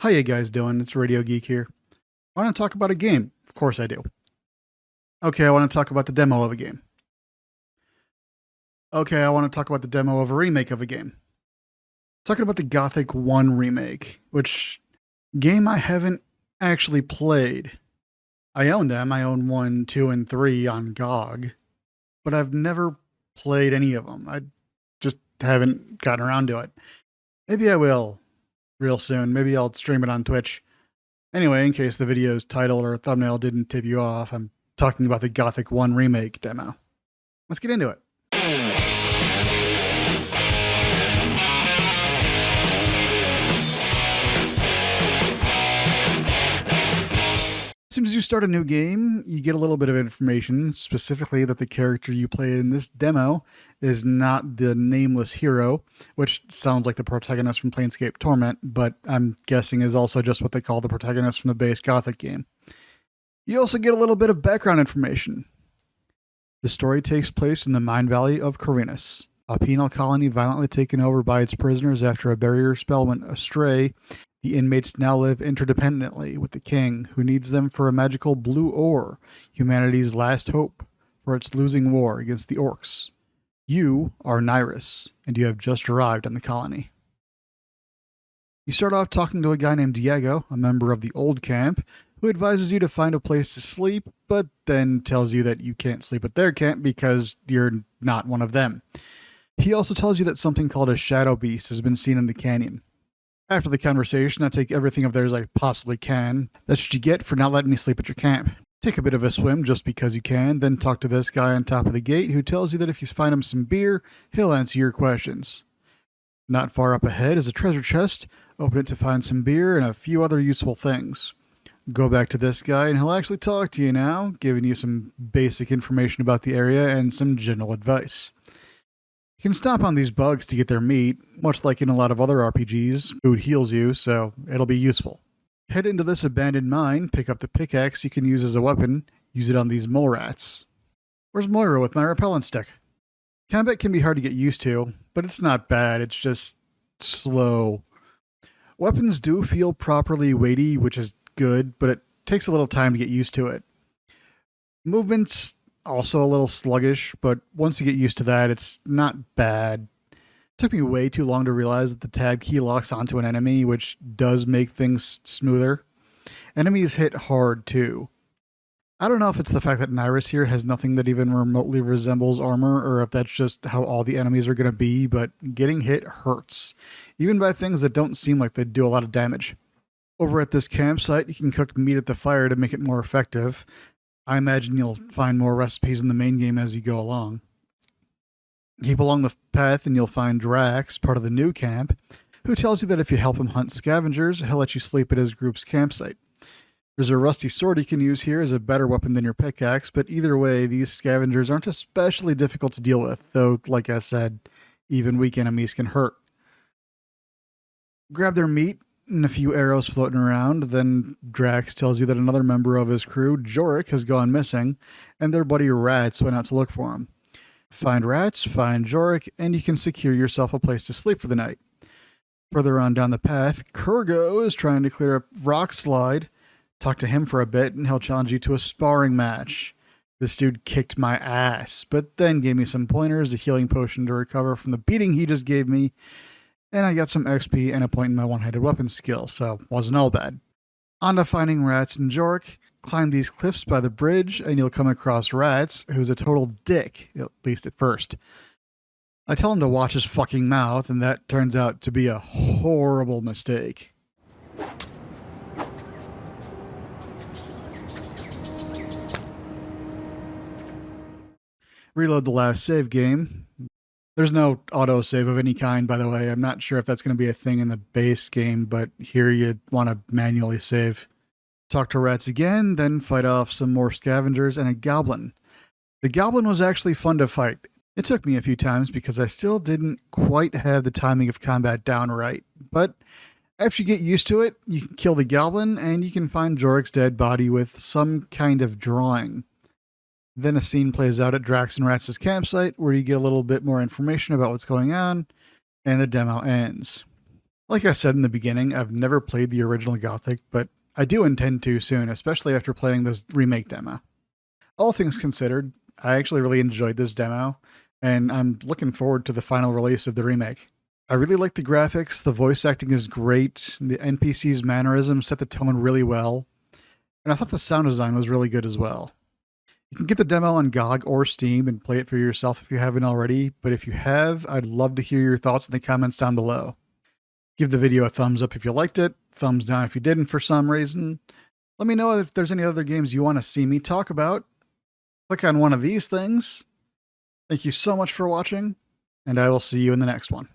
How you guys doing? It's Radio Geek here. I want to talk about a game. Of course I do. Okay, I want to talk about the demo of a game. Okay, I want to talk about the demo of a remake of a game. Talking about the Gothic 1 remake, which game I haven't actually played. I own them. I own 1, 2, and 3 on GOG, but I've never played any of them. I just haven't gotten around to it. Maybe I will real soon. Maybe I'll stream it on Twitch. Anyway, in case the video's title or thumbnail didn't tip you off, I'm talking about the Gothic 1 remake demo. Let's get into it. As soon as you start a new game, you get a little bit of information, specifically that the character you play in this demo is not the nameless hero, which sounds like the protagonist from Planescape Torment, but I'm guessing is also just what they call the protagonist from the base Gothic game. You also get a little bit of background information. The story takes place in the Mine Valley of Corinus, a penal colony violently taken over by its prisoners after a barrier spell went astray. The inmates now live interdependently with the king, who needs them for a magical blue ore, humanity's last hope for its losing war against the orcs. You are Nyrus, and you have just arrived on the colony. You start off talking to a guy named Diego, a member of the old camp, who advises you to find a place to sleep, but then tells you that you can't sleep at their camp because you're not one of them. He also tells you that something called a shadow beast has been seen in the canyon. After the conversation, I take everything of theirs I possibly can. That's what you get for not letting me sleep at your camp. Take a bit of a swim just because you can, then talk to this guy on top of the gate who tells you that if you find him some beer, he'll answer your questions. Not far up ahead is a treasure chest. Open it to find some beer and a few other useful things. Go back to this guy and he'll actually talk to you now, giving you some basic information about the area and some general advice. You can stomp on these bugs to get their meat, much like in a lot of other RPGs. Food heals you, so it'll be useful. Head into this abandoned mine, pick up the pickaxe you can use as a weapon, use it on these mole rats. Where's Moira with my repellent stick? Combat can be hard to get used to, but it's not bad, it's just slow. Weapons do feel properly weighty, which is good, but it takes a little time to get used to it. Movement's also a little sluggish, but once you get used to that, it's not bad. It took me way too long to realize that the tab key locks onto an enemy, which does make things smoother. Enemies hit hard too. I don't know if it's the fact that Nyrus here has nothing that even remotely resembles armor, or if that's just how all the enemies are going to be, but getting hit hurts, even by things that don't seem like they do a lot of damage. Over at this campsite, you can cook meat at the fire to make it more effective. I imagine you'll find more recipes in the main game as you go along. Keep along the path and you'll find Drax, part of the new camp, who tells you that if you help him hunt scavengers, he'll let you sleep at his group's campsite. There's a rusty sword you can use here as a better weapon than your pickaxe, but either way, these scavengers aren't especially difficult to deal with, though, like I said, even weak enemies can hurt. Grab their meat and a few arrows floating around, then Drax tells you that another member of his crew, Jorik, has gone missing, and their buddy Rats went out to look for him. Find Rats, find Jorik, and you can secure yourself a place to sleep for the night. Further on down the path, Kurgo is trying to clear a rock slide. Talk to him for a bit, and he'll challenge you to a sparring match. This dude kicked my ass, but then gave me some pointers, a healing potion to recover from the beating he just gave me, and I got some XP and a point in my one-handed weapon skill, so wasn't all bad. On to finding Rats and Jorik. Climb these cliffs by the bridge, and you'll come across Rats, who's a total dick, at least at first. I tell him to watch his fucking mouth, and that turns out to be a horrible mistake. Reload the last save game. There's no autosave of any kind, by the way. I'm not sure if that's going to be a thing in the base game, but here you want to manually save. Talk to Rats again, then fight off some more scavengers and a goblin. The goblin was actually fun to fight. It took me a few times because I still didn't quite have the timing of combat down right, but after you get used to it, you can kill the goblin and you can find Jorik's dead body with some kind of drawing. Then a scene plays out at Drax and Rats' campsite where you get a little bit more information about what's going on, and the demo ends. Like I said in the beginning, I've never played the original Gothic, but I do intend to soon, especially after playing this remake demo. All things considered, I actually really enjoyed this demo, and I'm looking forward to the final release of the remake. I really like the graphics, the voice acting is great, the NPC's mannerisms set the tone really well, and I thought the sound design was really good as well. You can get the demo on GOG or Steam and play it for yourself if you haven't already, but if you have, I'd love to hear your thoughts in the comments down below. Give the video a thumbs up if you liked it, thumbs down if you didn't for some reason. Let me know if there's any other games you want to see me talk about. Click on one of these things. Thank you so much for watching, and I will see you in the next one.